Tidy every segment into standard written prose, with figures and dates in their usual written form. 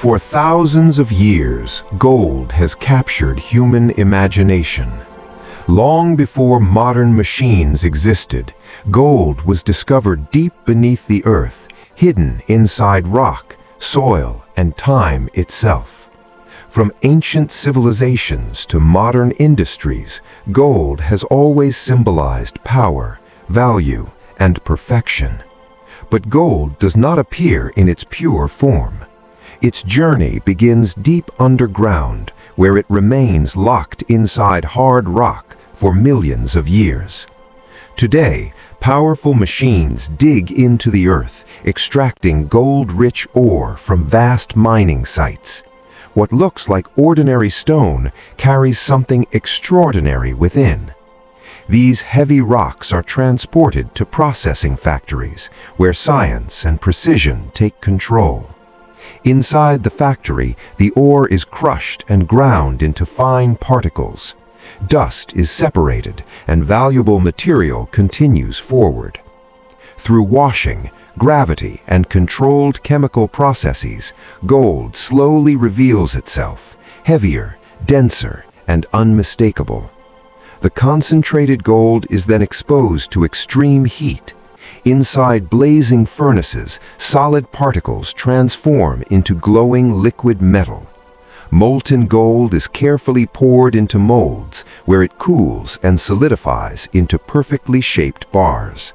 For thousands of years, gold has captured human imagination. Long before modern machines existed, gold was discovered deep beneath the earth, hidden inside rock, soil, and time itself. From ancient civilizations to modern industries, gold has always symbolized power, value, and perfection. But gold does not appear in its pure form. Its journey begins deep underground, where it remains locked inside hard rock for millions of years. Today, powerful machines dig into the earth, extracting gold-rich ore from vast mining sites. What looks like ordinary stone carries something extraordinary within. These heavy rocks are transported to processing factories, where science and precision take control. Inside the factory, the ore is crushed and ground into fine particles. Dust is separated, and valuable material continues forward. Through washing, gravity, and controlled chemical processes, gold slowly reveals itself, heavier, denser, and unmistakable. The concentrated gold is then exposed to extreme heat. Inside blazing furnaces, solid particles transform into glowing liquid metal. Molten gold is carefully poured into molds, where it cools and solidifies into perfectly shaped bars.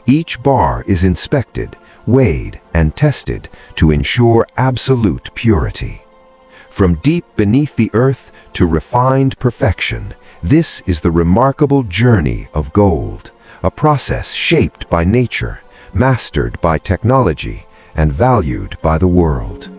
Each bar is inspected, weighed, and tested to ensure absolute purity. From deep beneath the earth to refined perfection, this is the remarkable journey of gold, a process shaped by nature, mastered by technology, and valued by the world.